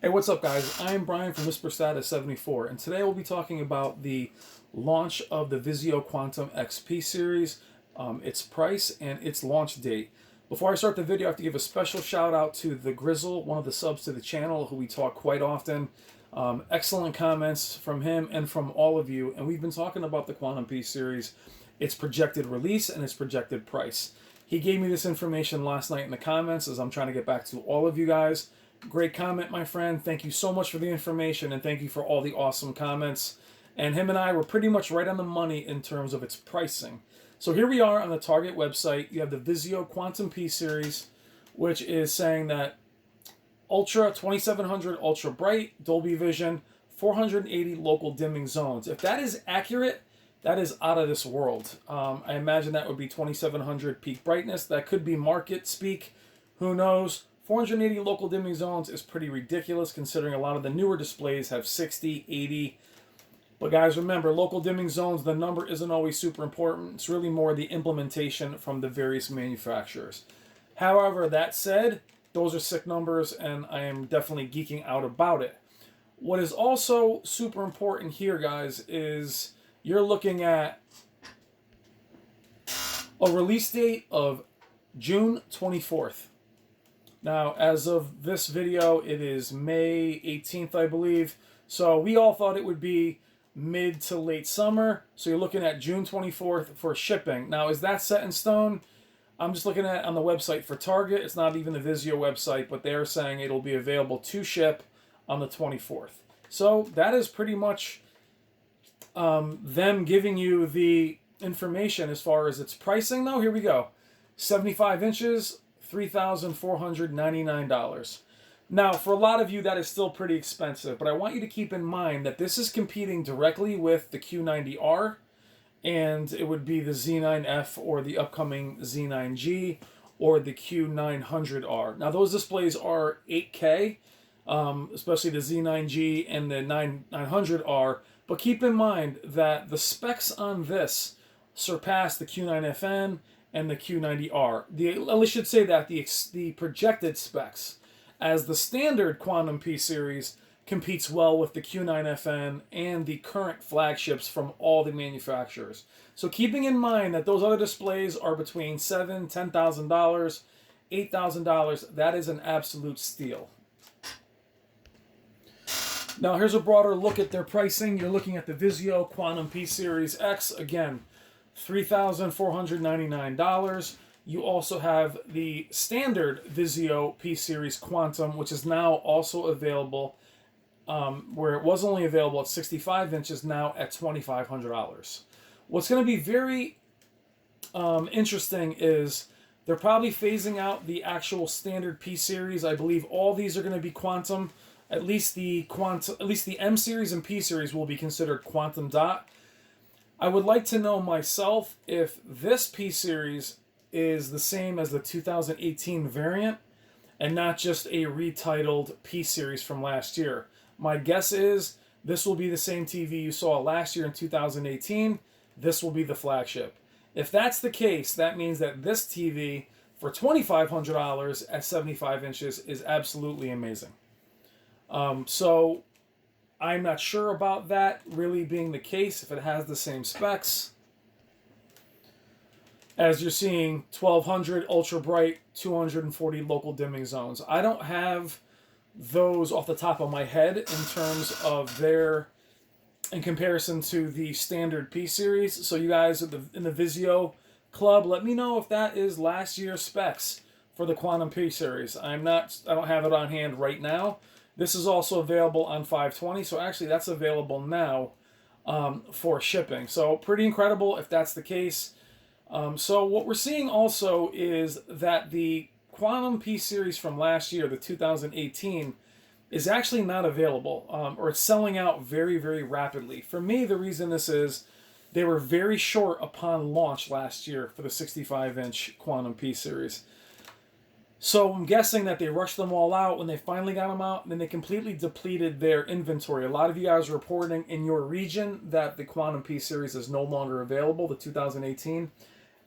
Hey, what's up, guys? I'm Brian from Status 74, and today we'll be talking about the launch of the Vizio Quantum X series, its price, and its launch date. Before I start the video, I have to give a special shout out to the Grizzle, one of the subs to the channel, who we talk quite often. Excellent comments from him and from all of you, and we've been talking about the Quantum P series, its projected release, and its projected price. He gave me this information last night in the comments as I'm trying to get back to all of you guys. Great comment, my friend. Thank you so much for the information, and thank you for all the awesome comments. And him and I were pretty much right on the money in terms of its pricing. So here we are on the Target website. You have the Vizio Quantum P series, which is saying that Ultra 2700 Ultra Bright, Dolby Vision, 480 local dimming zones. If that is accurate, that is out of this world. I imagine that would be 2700 peak brightness. That could be market speak. Who knows? 480 local dimming zones is pretty ridiculous considering a lot of the newer displays have 60, 80. But guys, remember, local dimming zones, the number isn't always super important. It's really more the implementation from the various manufacturers. However, that said, those are sick numbers, and I am definitely geeking out about it. What is also super important here, guys, is you're looking at a release date of June 24th. Now, as of this video, it is May 18th, I believe. So we all thought it would be mid to late summer. So you're looking at June 24th for shipping. Now, is that set in stone? I'm just looking at it on the website for Target. It's not even the Vizio website, but they're saying it'll be available to ship on the 24th. So that is pretty much them giving you the information as far as its pricing, though. Here we go. 75 inches, $3,499. Now, for a lot of you, that is still pretty expensive, but I want you to keep in mind that this is competing directly with the Q90R, and it would be the Z9F or the upcoming Z9G or the Q900R. Now, those displays are 8K, especially the Z9G and the 900R, but keep in mind that the specs on this surpass the Q9FN and the Q90R. I should say that the projected specs, as the standard Quantum P series competes well with the Q9FN and the current flagships from all the manufacturers. So keeping in mind that those other displays are between $7,000, $10,000, $8,000, that is an absolute steal. Now here's a broader look at their pricing. You're looking at the Vizio Quantum P Series X, again, $3,499. You also have the standard Vizio P Series Quantum, which is now also available, where it was only available at 65 inches, now at $2,500. What's going to be very interesting is they're probably phasing out the actual standard P Series. I believe all these are going to be Quantum. At least the M Series and P Series will be considered Quantum Dot. I would like to know myself if this P Series is the same as the 2018 variant and not just a retitled P Series from last year. My guess is this will be the same TV you saw last year in 2018. This will be the flagship. If that's the case, that means that this TV for $2,500 at 75 inches is absolutely amazing. So I'm not sure about that really being the case if it has the same specs. As you're seeing, 1200 ultra bright, 240 local dimming zones. I don't have those off the top of my head in terms of in comparison to the standard P series. So you guys in the Vizio club, let me know if that is last year's specs for the Quantum P series. I don't have it on hand right now. This is also available on 520, so actually that's available now for shipping. So pretty incredible if that's the case. So what we're seeing also is that the Quantum P series from last year, the 2018, is actually not available, or it's selling out very, very rapidly. For me, the reason this is they were very short upon launch last year for the 65-inch Quantum P series. So I'm guessing that they rushed them all out when they finally got them out, and then they completely depleted their inventory. A lot of you guys are reporting in your region that the Quantum P series is no longer available, the 2018,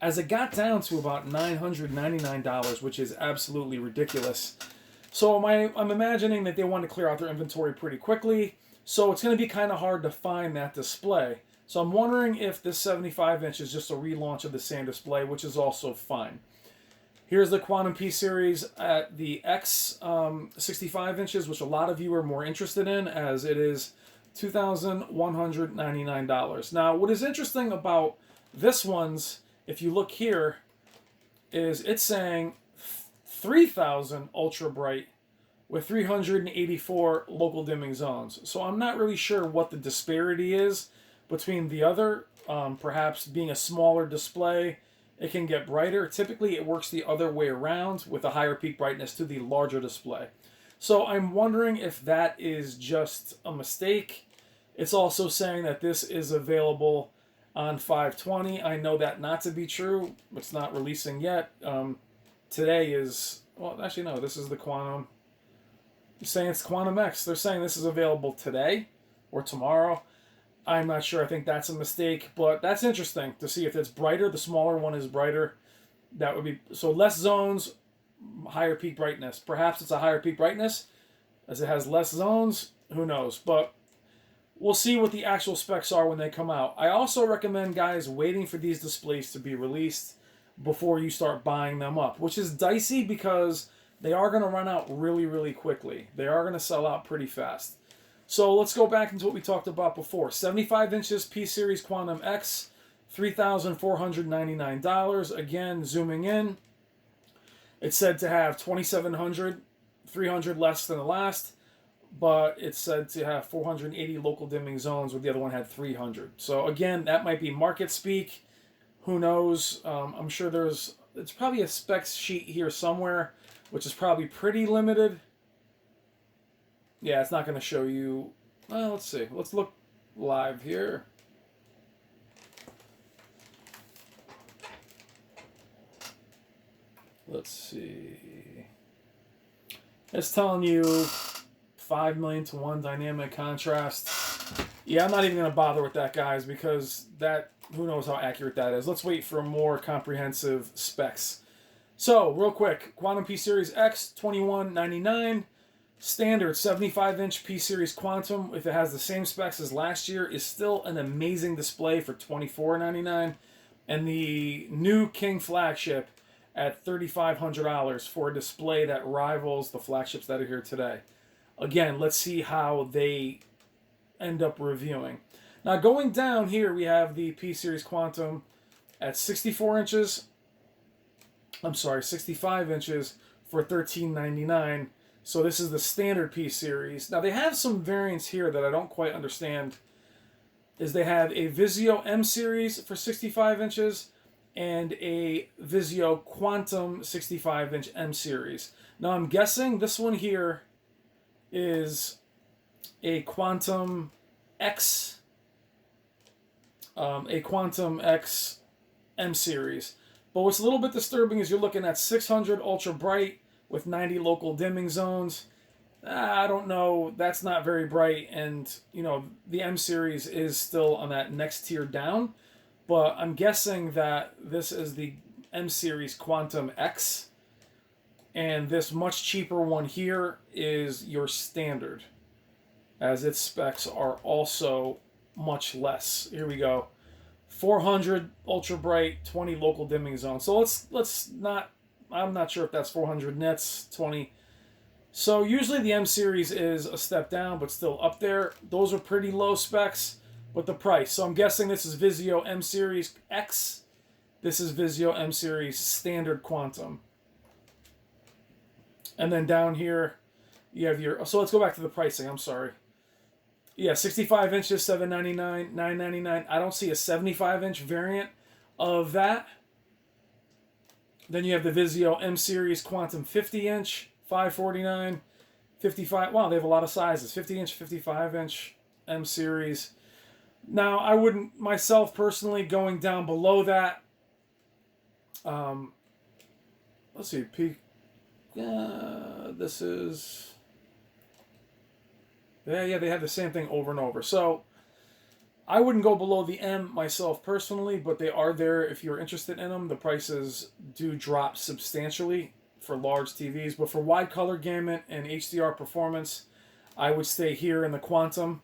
as it got down to about $999, which is absolutely ridiculous. So I'm imagining that they want to clear out their inventory pretty quickly. So it's going to be kind of hard to find that display. So I'm wondering if this 75-inch is just a relaunch of the same display, which is also fine. Here's the Quantum P series at the X 65 inches, which a lot of you are more interested in, as it is $2,199. Now, what is interesting about this one's, if you look here, is it's saying 3,000 ultra bright with 384 local dimming zones. So I'm not really sure what the disparity is between the other. Perhaps being a smaller display, it can get brighter. Typically, it works the other way around with a higher peak brightness to the larger display. So I'm wondering if that is just a mistake. It's also saying that this is available on 520. I know that not to be true. It's not releasing yet. Today is, well, actually, no, this is the Quantum. You're saying it's Quantum X. They're saying this is available today or tomorrow. I'm not sure. I think that's a mistake, but that's interesting to see if it's brighter. The smaller one is brighter. That would be, so less zones, higher peak brightness. Perhaps it's a higher peak brightness as it has less zones. Who knows? But we'll see what the actual specs are when they come out. I also recommend guys waiting for these displays to be released before you start buying them up, which is dicey because they are going to run out really, really quickly. They are going to sell out pretty fast. So let's go back into what we talked about before. 75 inches P-Series Quantum X, $3,499. Again, zooming in, it's said to have 2,700, 300 less than the last, but it's said to have 480 local dimming zones, where the other one had 300. So again, that might be market speak. Who knows? I'm sure it's probably a specs sheet here somewhere, which is probably pretty limited. Yeah, it's not going to show you. Well, let's see. Let's look live here. Let's see. It's telling you 5 million to 1 dynamic contrast. Yeah, I'm not even going to bother with that, guys, because that, who knows how accurate that is. Let's wait for more comprehensive specs. So, real quick, Quantum P Series X, $21.99. Standard 75-inch P-Series Quantum, if it has the same specs as last year, is still an amazing display for $24.99. And the new King flagship at $3,500 for a display that rivals the flagships that are here today. Again, let's see how they end up reviewing. Now, going down here, we have the P-Series Quantum at 64 inches. I'm sorry, 65 inches for $13.99. So this is the standard P-Series. Now, they have some variants here that I don't quite understand. Is they have a Vizio Mseries for 65 inches and a Vizio Quantum 65-inch M-Series. Now, I'm guessing this one here is a Quantum X, M-Series. But what's a little bit disturbing is you're looking at 600 ultra bright with 90 local dimming zones. I don't know. That's not very bright. And, you know, the M-Series is still on that next tier down. But I'm guessing that this is the M-Series Quantum X. And this much cheaper one here is your standard, as its specs are also much less. Here we go. 400 ultra bright, 20 local dimming zones. So let's not, I'm not sure if that's 400 nits, 20. So usually the M-Series is a step down, but still up there. Those are pretty low specs, but the price. So I'm guessing this is Vizio M-Series X. This is Vizio M-Series Standard Quantum. And then down here, you have your, so let's go back to the pricing, I'm sorry. Yeah, 65 inches, $799, $999. I don't see a 75-inch variant of that. Then you have the Vizio M-Series Quantum 50-inch, $549, 55. Wow, they have a lot of sizes. 50-inch, 55-inch M-Series. Now, I wouldn't, myself personally, going down below that. Let's see, peak. This is. Yeah, they have the same thing over and over. So, I wouldn't go below the M myself personally, but they are there if you're interested in them. The prices do drop substantially for large TVs. But for wide color gamut and HDR performance, I would stay here in the Quantum.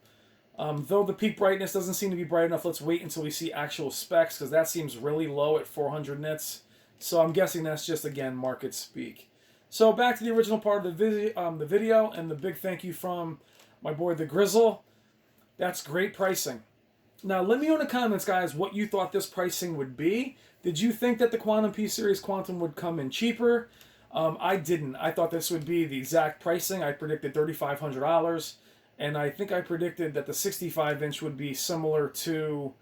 Though the peak brightness doesn't seem to be bright enough, let's wait until we see actual specs, because that seems really low at 400 nits. So I'm guessing that's just, again, market speak. So back to the original part of the video, and the big thank you from my boy the Grizzle. That's great pricing. Now let me know in the comments, guys, what you thought this pricing would be. Did you think that the Quantum P-Series Quantum would come in cheaper? I didn't. I thought this would be the exact pricing. I predicted $3,500. And I think I predicted that the 65-inch would be similar to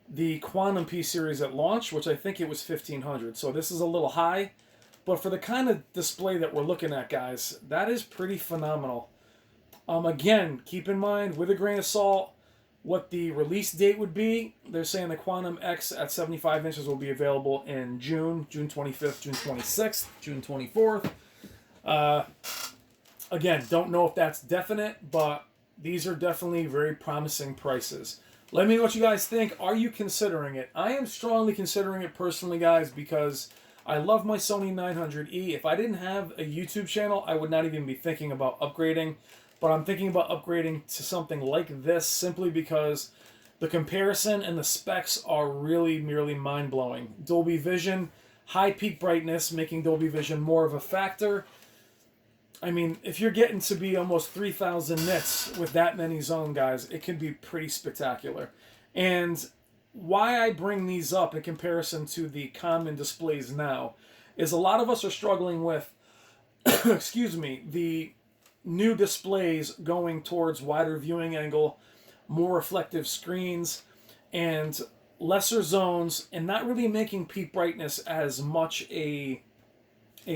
the Quantum P-Series at launch, which I think it was $1,500. So this is a little high. But for the kind of display that we're looking at, guys, that is pretty phenomenal. Again, keep in mind, with a grain of salt, what the release date would be. They're saying the Quantum X at 75 inches will be available in June 25th, June 26th, June 24th. Again, don't know if that's definite, but these are definitely very promising prices. Let me know what you guys think. Are you considering it? I am strongly considering it personally, guys, because I love my Sony 900E. If I didn't have a YouTube channel, I would not even be thinking about upgrading. But I'm thinking about upgrading to something like this simply because the comparison and the specs are really mind-blowing. Dolby Vision, high peak brightness, making Dolby Vision more of a factor. I mean, if you're getting to be almost 3,000 nits with that many zone, guys, it can be pretty spectacular. And why I bring these up in comparison to the common displays now is a lot of us are struggling with, excuse me, the new displays going towards wider viewing angle, more reflective screens, and lesser zones, and not really making peak brightness as much a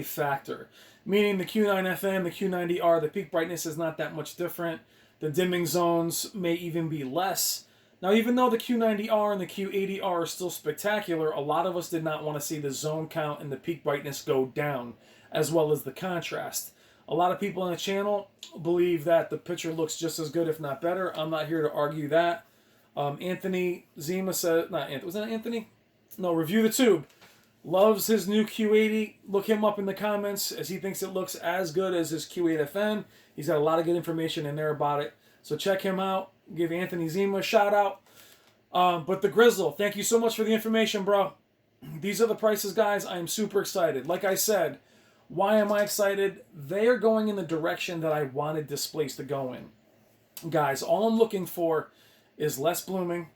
factor. Meaning the Q9FM, the Q90R, the peak brightness is not that much different. The dimming zones may even be less. Now, even though the Q90R and the Q80R are still spectacular, a lot of us did not want to see the zone count and the peak brightness go down, as well as the contrast. A lot of people on the channel believe that the picture looks just as good, if not better. I'm not here to argue that. Anthony Zima said, not Anthony, was that Anthony? No, Review the Tube. Loves his new Q80. Look him up in the comments, as he thinks it looks as good as his Q8FN. He's got a lot of good information in there about it. So check him out. Give Anthony Zima a shout out. But the Grizzle, thank you so much for the information, bro. These are the prices, guys. I am super excited. Like I said, why am I excited? They are going in the direction that I wanted displays to go in. Guys, all I'm looking for is less blooming,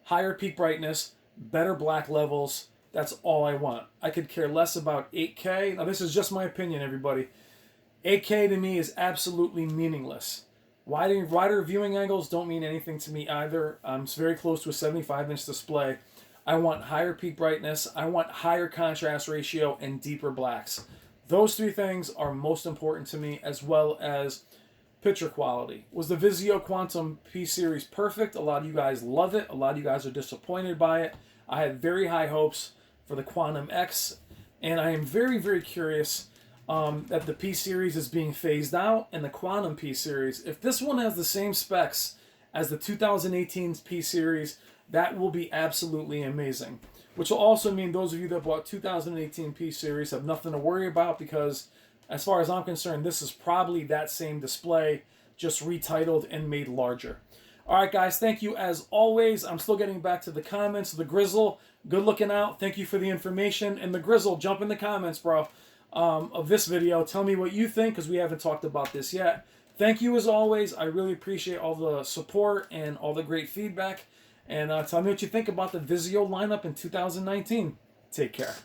higher peak brightness, better black levels. That's all I want. I could care less about 8K. Now, this is just my opinion, everybody. 8K to me is absolutely meaningless. Wider viewing angles don't mean anything to me either. I'm very close to a 75-inch display. I want higher peak brightness. I want higher contrast ratio and deeper blacks. Those three things are most important to me, as well as picture quality. Was the Vizio Quantum P-Series perfect? A lot of you guys love it. A lot of you guys are disappointed by it. I had very high hopes for the Quantum X, and I am very curious that the P-Series is being phased out, and the Quantum P-Series, if this one has the same specs as the 2018 P-Series, that will be absolutely amazing. Which will also mean those of you that bought 2018 P-Series have nothing to worry about, because as far as I'm concerned, this is probably that same display, just retitled and made larger. Alright guys, thank you as always. I'm still getting back to the comments. The Grizzle, good looking out. Thank you for the information. And the Grizzle, jump in the comments, bro, of this video. Tell me what you think, because we haven't talked about this yet. Thank you as always. I really appreciate all the support and all the great feedback. And tell me what you think about the Vizio lineup in 2019. Take care.